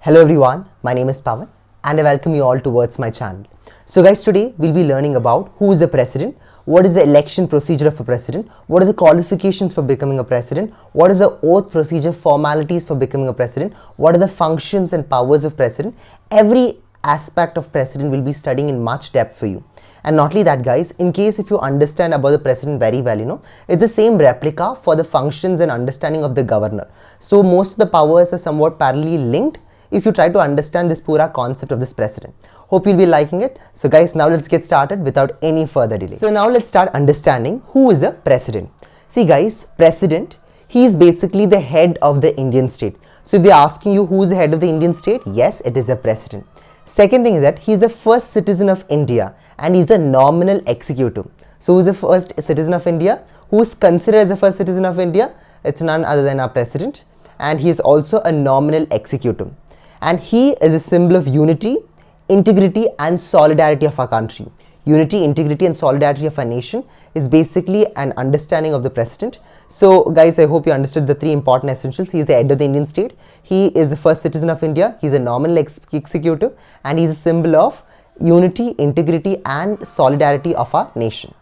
Hello everyone, my name is Pawan and I welcome you all towards my channel. So guys, today we'll be learning about who is the president, what is the election procedure of a president, what are the qualifications for becoming a president, what is the oath procedure formalities for becoming a president, what are the functions and powers of president. Every aspect of president will be studying in much depth for you. And not only that guys, in case if you understand about the president very well, it's the same replica for the functions and understanding of the governor. So most of the powers are somewhat parallelly linked if you try to understand this pura concept of this president. Hope you'll be liking it. So guys, now let's get started without any further delay. So now let's start understanding who is a president. See guys, president, he is basically the head of the Indian state. So if they're asking you who is the head of the Indian state, yes, it is the president. Second thing is that he is the first citizen of India and he's a nominal executive. So who is the first citizen of India? Who is considered as the first citizen of India? It's none other than our president, and he is also a nominal executive. And he is a symbol of unity, integrity and solidarity of our country. Unity, integrity and solidarity of our nation is basically an understanding of the president. So guys, I hope you understood the three important essentials. He is the head of the Indian state, he is the first citizen of India, he is a nominal executive, and he is a symbol of unity, integrity and solidarity of our nation.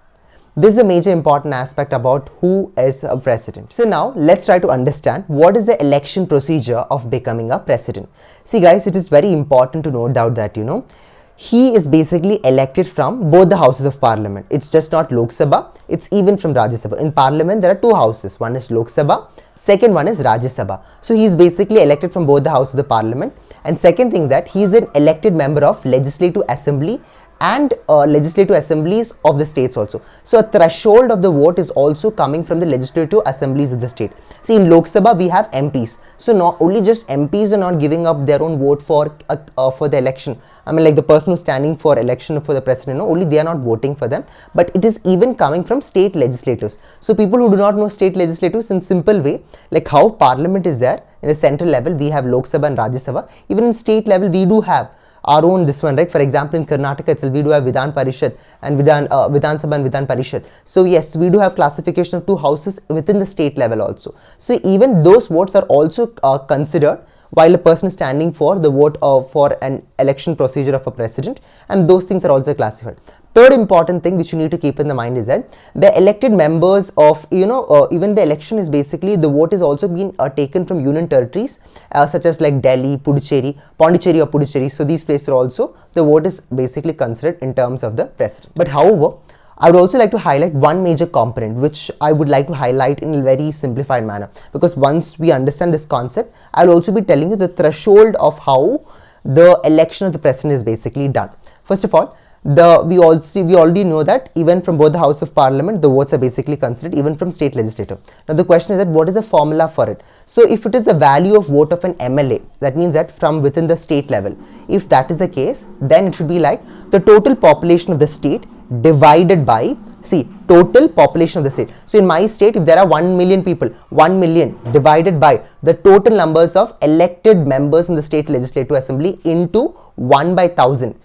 This is a major important aspect about who is a president. So now let's try to understand what is the election procedure of becoming a president. See guys, it is very important to note out that he is basically elected from both the houses of parliament. It's just not Lok Sabha, it's even from Rajya Sabha. In parliament there are two houses, one is Lok Sabha, second one is Rajya Sabha. So he is basically elected from both the houses of the parliament. And second thing that he is an elected member of legislative assembly and legislative assemblies of the states also. So a threshold of the vote is also coming from the legislative assemblies of the state. See, in Lok Sabha we have MPs. So not only just MPs are not giving up their own vote for the election. I mean, like the person who's standing for election for the president, only they are not voting for them, but it is even coming from state legislators. So people who do not know state legislators, in simple way, like how parliament is there in the central level, we have Lok Sabha and Rajya Sabha. Even in state level we do have our own this one, right? For example, in Karnataka itself, we do have Vidhan Parishad and Vidhan Sabha and Vidhan Parishad. So yes, we do have classification of two houses within the state level also. So even those votes are also considered while a person is standing for the vote for an election procedure of a president, and those things are also classified. Third important thing which you need to keep in the mind is that the elected members of, even the election is basically, the vote is also being taken from union territories such as like Delhi, Puducherry, Pondicherry or Puducherry. So these places are also, the vote is basically considered in terms of the president. But however, I would also like to highlight one major component which I would like to highlight in a very simplified manner, because once we understand this concept, I will also be telling you the threshold of how the election of the president is basically done. First of all, we already know that even from both the House of Parliament, the votes are basically considered, even from state legislature. Now the question is that what is the formula for it? So if it is the value of vote of an MLA, that means that from within the state level, if that is the case, then it should be like the total population of the state divided by, see, total population of the state. So in my state, if there are 1 million people, 1 million divided by the total numbers of elected members in the state legislative assembly into 1 by 1000.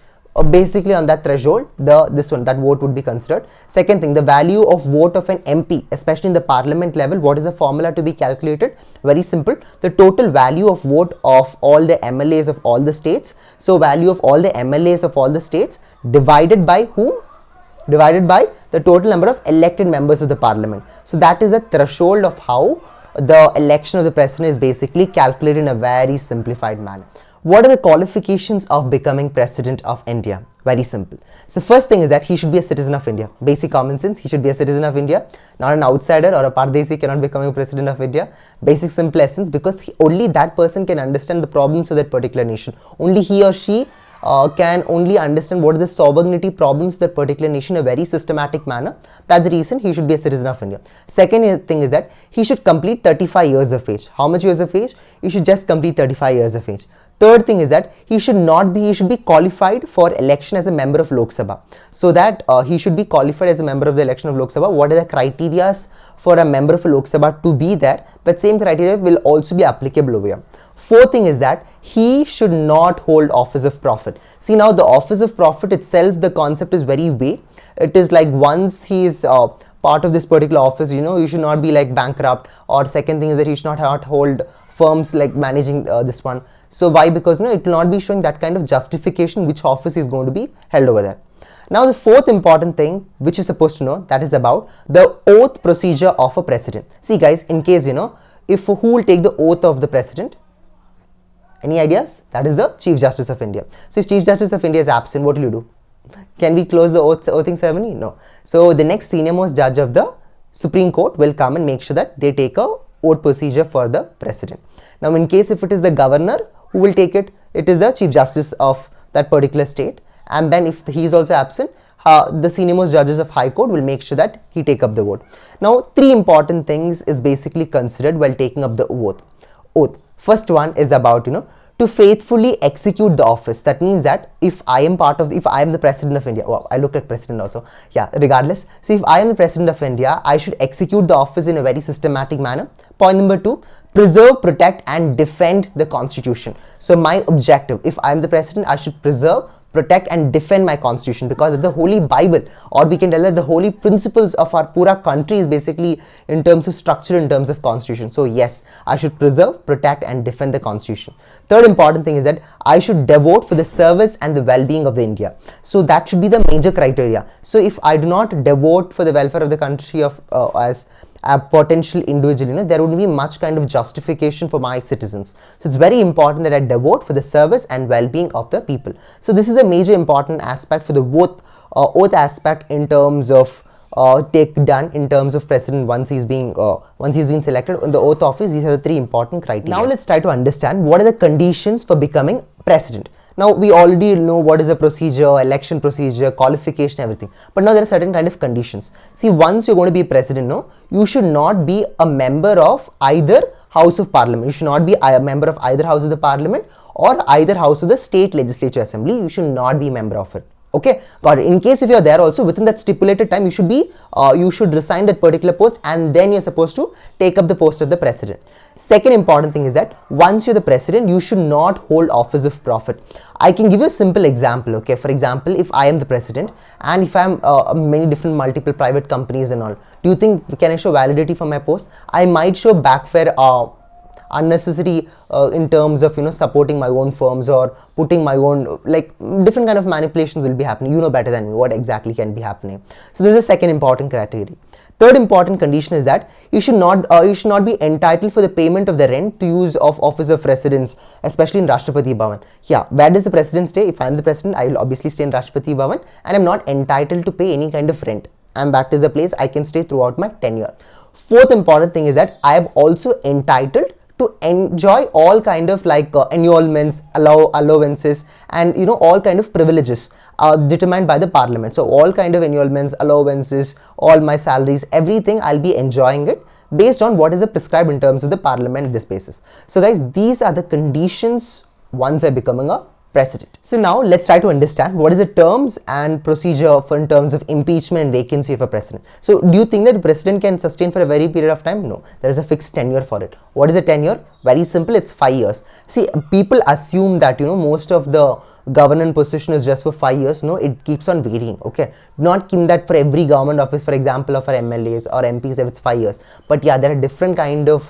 Basically on that threshold, that vote would be considered. Second thing, the value of vote of an MP, especially in the parliament level, what is the formula to be calculated? Very simple, the total value of vote of all the MLAs of all the states. So value of all the MLAs of all the states divided by whom? Divided by the total number of elected members of the parliament. So that is a threshold of how the election of the president is basically calculated in a very simplified manner. What are the qualifications of becoming president of India? Very simple. So first thing is that he should be a citizen of India. Basic common sense, he should be a citizen of India, not an outsider or a Pardesi cannot become a president of India. Basic simple essence, because only that person can understand the problems of that particular nation. Only he or she can only understand what are the sovereignty problems of that particular nation in a very systematic manner. That's the reason he should be a citizen of India. Second thing is that he should complete 35 years of age. How much years of age? He should just complete 35 years of age. Third thing is that he should be qualified for election as a member of Lok Sabha. So that he should be qualified as a member of the election of Lok Sabha. What are the criteria for a member of Lok Sabha to be there? But same criteria will also be applicable over here. Fourth thing is that he should not hold office of profit. See, now the office of profit itself, the concept is very vague. It is like once he is part of this particular office, you should not be like bankrupt, or second thing is that he should not hold firms like managing this one. So why? Because it will not be showing that kind of justification which office is going to be held over there. Now the fourth important thing which you're supposed to know, that is about the oath procedure of a president. See guys, in case if who will take the oath of the president? Any ideas? That is the Chief Justice of India. So if Chief Justice of India is absent, what will you do? Can we close the oathing ceremony? No. So the next senior most judge of the Supreme Court will come and make sure that they take a oath procedure for the president. Now in case if it is the governor who will take it, it is the Chief Justice of that particular state, and then if he is also absent, the senior most judges of High Court will make sure that he take up the vote. Now three important things is basically considered while taking up the oath. First one is about to faithfully execute the office. That means that if I am the president of India, wow, I look like president also, yeah, regardless. So if I am the president of India, I should execute the office in a very systematic manner. Point number two, preserve, protect and defend the constitution. So my objective, if I am the president, I should preserve, protect and defend my constitution, because the holy Bible, or we can tell that the holy principles of our pura country is basically in terms of structure, in terms of constitution. So yes, I should preserve, protect and defend the constitution. Third important thing is that I should devote for the service and the well-being of the India. So that should be the major criteria. So if I do not devote for the welfare of the country as a potential individual, there wouldn't be much kind of justification for my citizens. So it's very important that I devote for the service and well-being of the people. So this is a major important aspect for the oath aspect in terms of done in terms of president once he's being selected in the oath office. These are the three important criteria. Now let's try to understand what are the conditions for becoming president. Now we already know what is the procedure, election procedure, qualification, everything. But now there are certain kind of conditions. See, once you're going to be president, you should not be a member of either House of Parliament. You should not be a member of either House of the Parliament or either House of the State Legislature Assembly. You should not be a member of it. Okay, got it. In case if you're there also, within that stipulated time, you should resign that particular post, and then you're supposed to take up the post of the president. Second important thing is that once you're the president, you should not hold office of profit. I can give you a simple example. Okay, for example, if I am the president and if I'm many different multiple private companies and all, do you think can I show validity for my post? I might show backfire unnecessary in terms of supporting my own firms or putting my own, like different kind of manipulations will be happening. You know better than me what exactly can be happening. So this is the second important criteria. Third important condition is that you should not be entitled for the payment of the rent to use of office of residence, especially in Rashtrapati Bhavan. Yeah, where does the president stay? If I am the president, I will obviously stay in Rashtrapati Bhavan, and I am not entitled to pay any kind of rent, and that is the place I can stay throughout my tenure. Fourth important thing is that I am also entitled to enjoy all kind of like annulments, allowances and all kind of privileges determined by the parliament. So all kind of annulments, allowances, all my salaries, everything I'll be enjoying it based on what is prescribed in terms of the parliament in this basis. So guys, these are the conditions once I'm becoming a president. So now let's try to understand what is the terms and procedure for in terms of impeachment and vacancy of a president. So do you think that the president can sustain for a very period of time? No, there is a fixed tenure for it. What is the tenure? Very simple, it's 5 years. See, people assume that most of the government position is just for 5 years. No, it keeps on varying. Okay, not keep that for every government office, for example, of our MLAs or MPs, if it's 5 years. But yeah, there are different kind of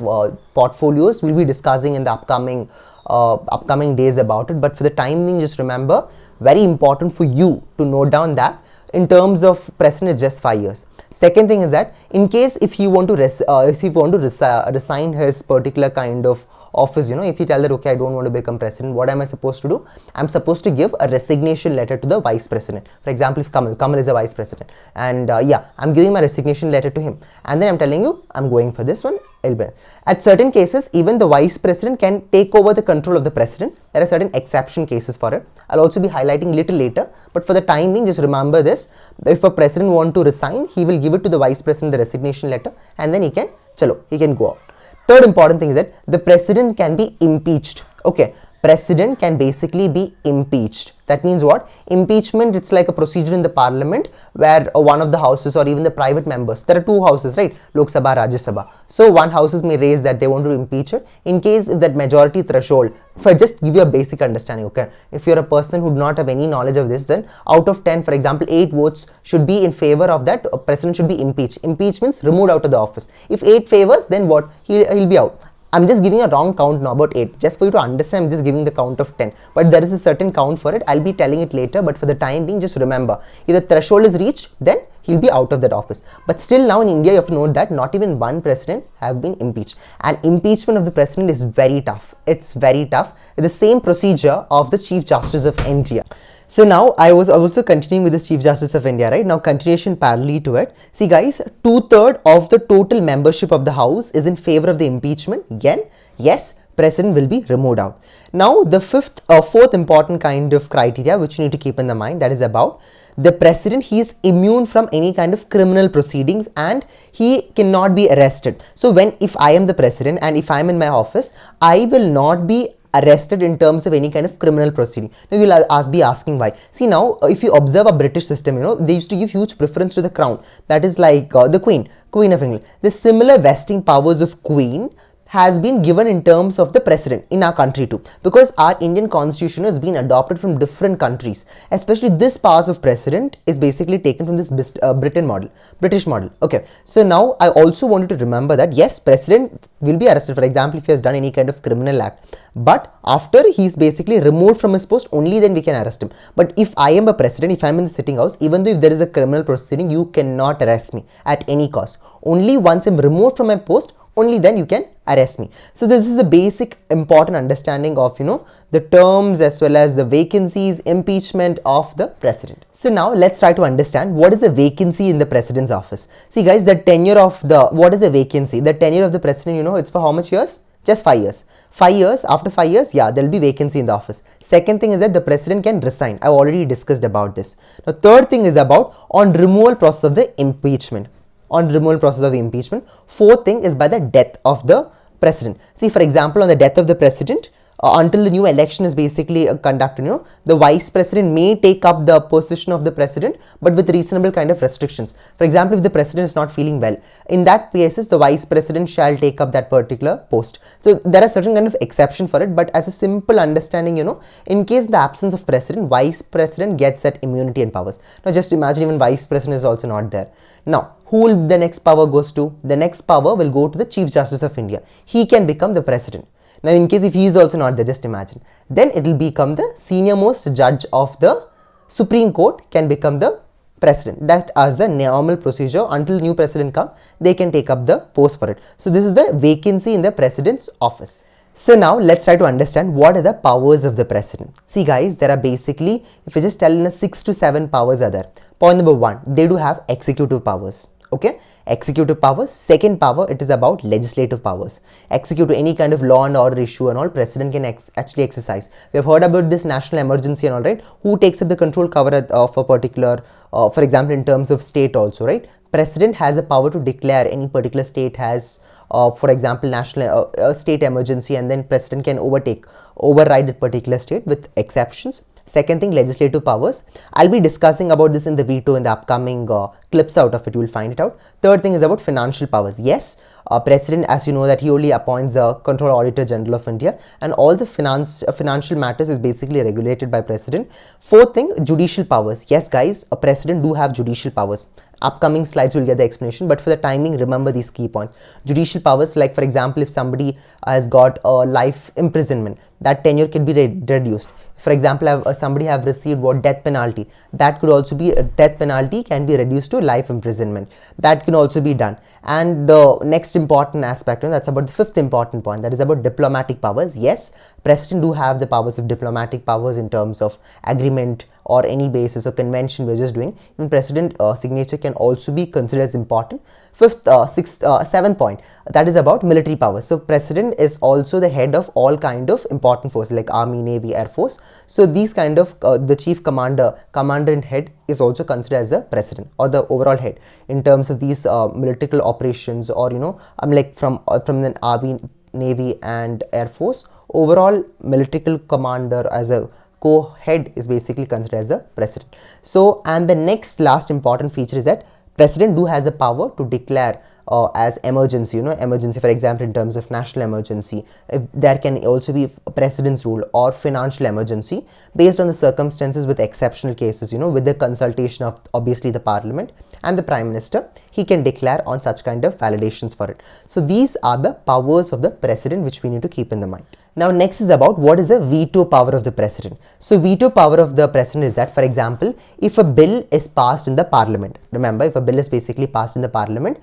portfolios we'll be discussing in the upcoming days about it. But for the time being, just remember, very important for you to note down that in terms of president, it's just 5 years. Second thing is that in case if he want to resign his particular kind of office, if he tell that okay, I don't want to become president, what am I supposed to do? I'm supposed to give a resignation letter to the vice president. For example, if Kamal is a vice president, and yeah, I'm giving my resignation letter to him, and then I'm telling you I'm going for this one. At certain cases, even the vice president can take over the control of the president. There are certain exception cases for it. I'll also be highlighting little later, but for the time being, just remember this: if a president want to resign, he will give it to the vice president the resignation letter, and then he can go out. Third important thing is that the president can be impeached. Okay, president can basically be impeached. That means what? Impeachment, it's like a procedure in the parliament where one of the houses or even the private members, there are two houses, right? Lok Sabha, Rajya Sabha. So one houses may raise that they want to impeach it. In case if that majority threshold, for just give you a basic understanding, okay? If you're a person who do not have any knowledge of this, then out of 10, for example, 8 votes should be in favor of that president should be impeached. Impeach means removed out of the office. If 8 favors, then what? He'll be out. I'm just giving a wrong count now, about 8. Just for you to understand, I'm just giving the count of 10. But there is a certain count for it. I'll be telling it later. But for the time being, just remember, if the threshold is reached, then he'll be out of that office. But still now in India, you have to note that not even one president have been impeached. And impeachment of the president is very tough. It's very tough. It's the same procedure of the Chief Justice of India. So now I was also continuing with the Chief Justice of India, right? Now continuation parallel to it. See guys, 2/3 of the total membership of the House is in favor of the impeachment. Again, yes, president will be removed out. Now the fourth important kind of criteria which you need to keep in the mind, that is about the president, he is immune from any kind of criminal proceedings and he cannot be arrested. So if I am the president and if I am in my office, I will not be arrested in terms of any kind of criminal proceeding. Now you will be asking why. See now, if you observe a British system, they used to give huge preference to the crown. That is like the Queen of England. The similar vesting powers of Queen has been given in terms of the president in our country too, because our Indian constitution has been adopted from different countries. Especially this powers of president is basically taken from this British model. Okay, so now I also want you to remember that yes, president will be arrested, for example, if he has done any kind of criminal act. But after he is basically removed from his post, only then we can arrest him. But if I am a president, if I am in the sitting house, even though if there is a criminal proceeding, you cannot arrest me at any cost. Only once I'm removed from my post, only then you can arrest me. So this is the basic important understanding of the terms as well as the vacancies, impeachment of the president. So now let's try to understand what is the vacancy in the president's office. See guys, the tenure of what is the vacancy? The tenure of the president, it's for how much years? Just 5 years. 5 years, after 5 years, yeah, there will be vacancy in the office. Second thing is that the president can resign. I've already discussed about this. Now third thing is about on removal process of the impeachment. Fourth thing is by the death of the president. See, for example, on the death of the president, until the new election is basically conducted, the vice president may take up the position of the president, but with reasonable kind of restrictions. For example, if the president is not feeling well, in that cases, the vice president shall take up that particular post. So there are certain kind of exception for it, but as a simple understanding, in case the absence of president, vice president gets that immunity and powers. Now just imagine even vice president is also not there. Now, who will the next power goes to? The next power will go to the Chief Justice of India. He can become the president. Now, in case if he is also not there, just imagine. Then it will become the senior most judge of the Supreme Court can become the president. That as the normal procedure until new president come, they can take up the post for it. So this is the vacancy in the president's office. So now let's try to understand what are the powers of the president. See guys, there are basically, if you just tell in 6 to 7 powers are there. Point number 1, they do have executive powers. Okay, executive powers. Second power, it is about legislative powers. Execute any kind of law and order issue and all, president can actually exercise. We have heard about this national emergency and all, right? Who takes up the control cover of a particular, for example, in terms of state also, right? President has a power to declare any particular state has, for example, national state emergency, and then president can override that particular state with exceptions. Second thing, legislative powers. I'll be discussing about this in the veto in the upcoming clips out of it. You will find it out. Third thing is about financial powers. Yes, president, as you know, that he only appoints a control auditor general of India, and all the financial matters is basically regulated by president. Fourth thing, judicial powers. Yes, guys, a president do have judicial powers. Upcoming slides will get the explanation, but for the timing, remember these key points. Judicial powers, like for example, if somebody has got a life imprisonment, that tenure can be reduced. For example, somebody have received death penalty, that could also be a death penalty can be reduced to life imprisonment. That can also be done. And the next important aspect, and that's about the fifth important point, that is about diplomatic powers. Yes, president do have the powers of diplomatic powers in terms of agreement or any basis or convention we're just doing. Even president signature can also be considered as important. Fifth, seventh point, that is about military powers. So president is also the head of all kind of important forces like army, navy, air force. So these kind of the chief commander and head is also considered as the president or the overall head in terms of these military operations, or like from the army, navy and air force, overall military commander as a co-head is basically considered as the president. So, and the next last important feature is that president do has a power to declare as emergency, emergency, for example, in terms of national emergency. If there can also be a president's rule or financial emergency based on the circumstances with exceptional cases, with the consultation of obviously the parliament and the prime minister, he can declare on such kind of validations for it. So these are the powers of the president which we need to keep in the mind. Now next is about what is the veto power of the president. So veto power of the president is that, for example, if a bill is passed in the parliament, remember, if a bill is basically passed in the parliament,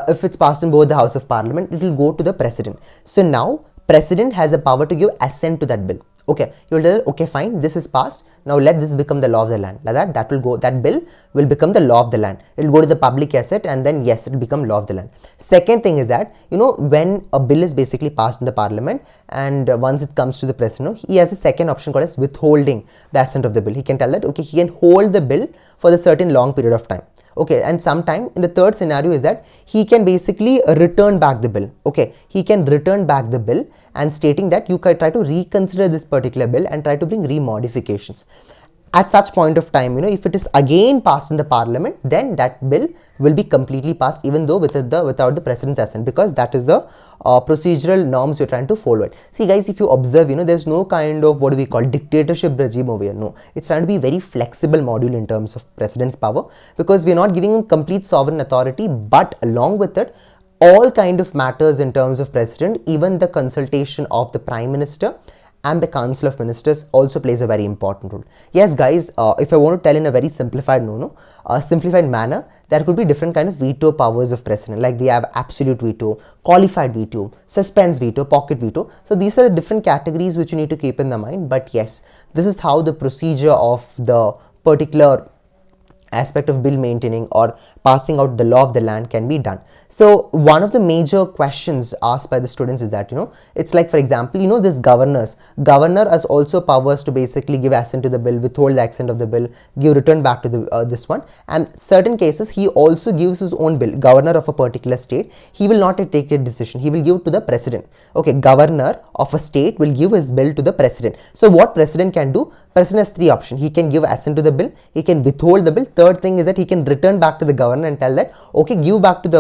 if it's passed in both the house of parliament, it will go to the president. So now president has a power to give assent to that bill. Okay, you will tell, okay, fine, this is passed. Now let this become the law of the land. Like that will go, that bill will become the law of the land. It will go to the public asset, and then yes, it will become law of the land. Second thing is that, when a bill is basically passed in the parliament and once it comes to the president, he has a second option called as withholding the assent of the bill. He can tell that, okay, he can hold the bill for a certain long period of time. Okay, and sometime in the third scenario is that he can basically return back the bill. Okay, he can return back the bill and stating that you can try to reconsider this particular bill and try to bring remodifications. At such point of time, if it is again passed in the parliament, then that bill will be completely passed, even though without the president's assent, because that is the procedural norms you're trying to follow it. See guys, if you observe, there's no kind of what do we call dictatorship regime over here. No, it's trying to be very flexible module in terms of president's power, because we're not giving him complete sovereign authority, but along with it, all kind of matters in terms of president, even the consultation of the prime minister and the council of ministers also plays a very important role. Yes guys, if I want to tell in a very simplified simplified manner, there could be different kind of veto powers of president. Like we have absolute veto, qualified veto, suspense veto, pocket veto. So these are the different categories which you need to keep in the mind. But yes, this is how the procedure of the particular aspect of bill maintaining or passing out the law of the land can be done. So one of the major questions asked by the students is that, it's like, for example, this governor has also powers to basically give assent to the bill, withhold the assent of the bill, give return back to the this one, and certain cases he also gives his own bill. Governor of a particular state, he will not take a decision, he will give it to the president. Okay, governor of a state will give his bill to the president. So what president can do? President has three options. He can give assent to the bill, he can withhold the bill. Third thing is that he can return back to the governor and tell that, okay, give back to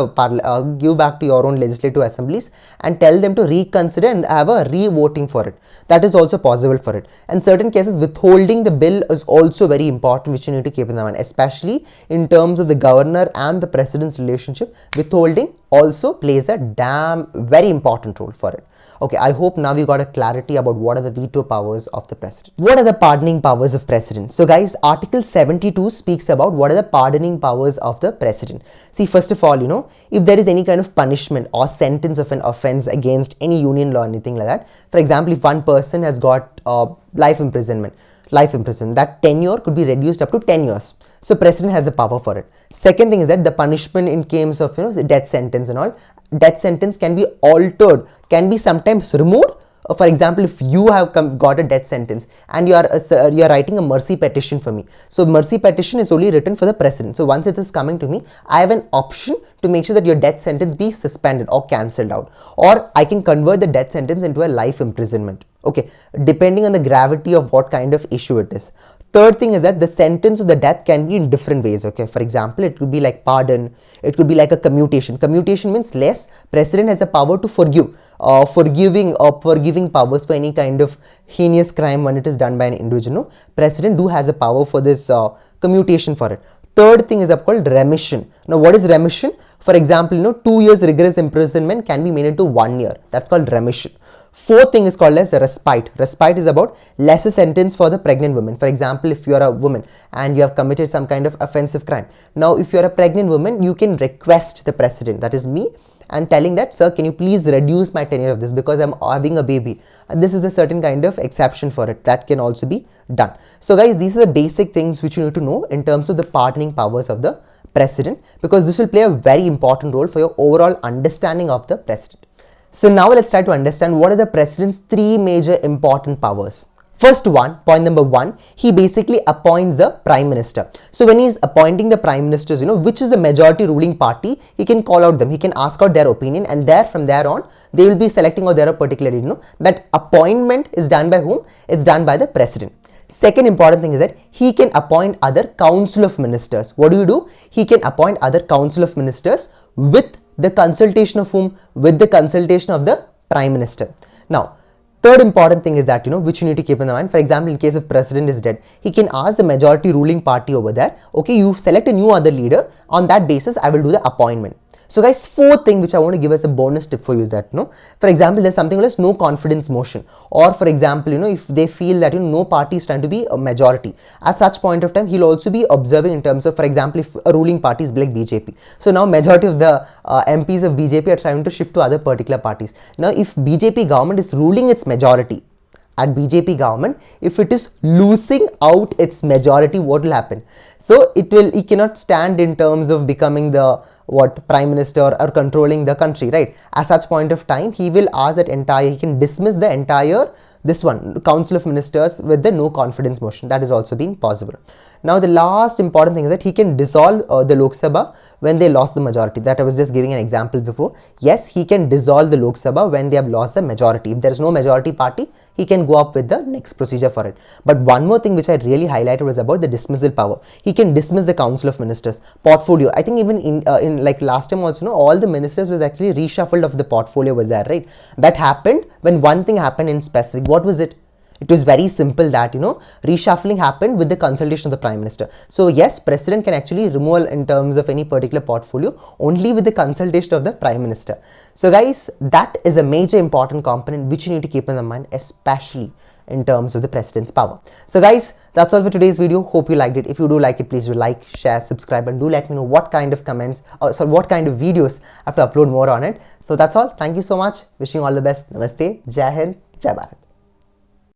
your own legislative assemblies and tell them to reconsider and have a re-voting for it. That is also possible for it. And certain cases, withholding the bill is also very important, which you need to keep in mind, especially in terms of the governor and the president's relationship. Withholding also plays a very important role for it. Okay, I hope now we got a clarity about what are the veto powers of the president. What are the pardoning powers of president? So guys, Article 72 speaks about what are the pardoning powers of the president. See, first of all, if there is any kind of punishment or sentence of an offense against any union law or anything like that, for example, if one person has got life imprisonment, that tenure could be reduced up to 10 years. So president has the power for it. Second thing is that the punishment in case of death sentence and all, death sentence can be altered, can be sometimes removed. For example, if you have got a death sentence and you are writing a mercy petition for me, so mercy petition is only written for the president. So once it is coming to me, I have an option to make sure that your death sentence be suspended or cancelled out, or I can convert the death sentence into a life imprisonment. Okay, depending on the gravity of what kind of issue it is. Third thing is that the sentence of the death can be in different ways. Okay, for example, it could be like pardon, it could be like a commutation. Commutation means less. President has the power to forgive, forgiving powers for any kind of heinous crime when it is done by an individual. President has a power for this commutation for it. Third thing is called remission. Now, what is remission? For example, 2 years rigorous imprisonment can be made into 1 year. That's called remission. Fourth thing is called as respite. Respite is about lesser sentence for the pregnant woman. For example, if you are a woman and you have committed some kind of offensive crime. Now, if you are a pregnant woman, you can request the president, that is me, and telling that, sir, can you please reduce my tenure of this because I'm having a baby. And this is a certain kind of exception for it. That can also be done. So guys, these are the basic things which you need to know in terms of the pardoning powers of the president, because this will play a very important role for your overall understanding of the president. So now let's try to understand what are the president's three major important powers. First one, point number one, he basically appoints the prime minister. So when he is appointing the prime ministers, which is the majority ruling party, he can call out them, he can ask out their opinion, and from there on, they will be selecting out their particular, that appointment is done by whom? It's done by the president. Second important thing is that he can appoint other council of ministers. What do? He can appoint other council of ministers with the consultation of whom? With the consultation of the Prime Minister. Now, third important thing is that, which you need to keep in mind. For example, in case if president is dead, he can ask the majority ruling party over there, okay, you select a new other leader. On that basis, I will do the appointment. So guys, fourth thing which I want to give as a bonus tip for you is that, for example, there's something called as no confidence motion, or for example, if they feel that, no party is trying to be a majority, at such point of time, he'll also be observing in terms of, for example, if a ruling party is like BJP. So now majority of the MPs of BJP are trying to shift to other particular parties. Now, if BJP government is ruling its majority, at BJP government, if it is losing out its majority, what will happen? So it cannot stand in terms of becoming the prime minister or controlling the country, right? At such point of time, he will ask that he can dismiss the entire council of ministers with the no confidence motion. That is also being possible. Now, the last important thing is that he can dissolve the Lok Sabha when they lost the majority. That I was just giving an example before. Yes, he can dissolve the Lok Sabha when they have lost the majority. If there is no majority party, he can go up with the next procedure for it. But one more thing which I really highlighted was about the dismissal power. He can dismiss the council of ministers portfolio. I think even in like last time also, all the ministers was actually reshuffled of the portfolio was there, right? That happened when one thing happened in specific. What was it? It was very simple that, reshuffling happened with the consultation of the Prime Minister. So yes, President can actually remove in terms of any particular portfolio only with the consultation of the Prime Minister. So guys, that is a major important component which you need to keep in mind, especially in terms of the President's power. So guys, that's all for today's video. Hope you liked it. If you do like it, please do like, share, subscribe, and do let me know what kind of what kind of videos I have to upload more on it. So that's all. Thank you so much. Wishing you all the best. Namaste. Jai Hind. Jai Bharat.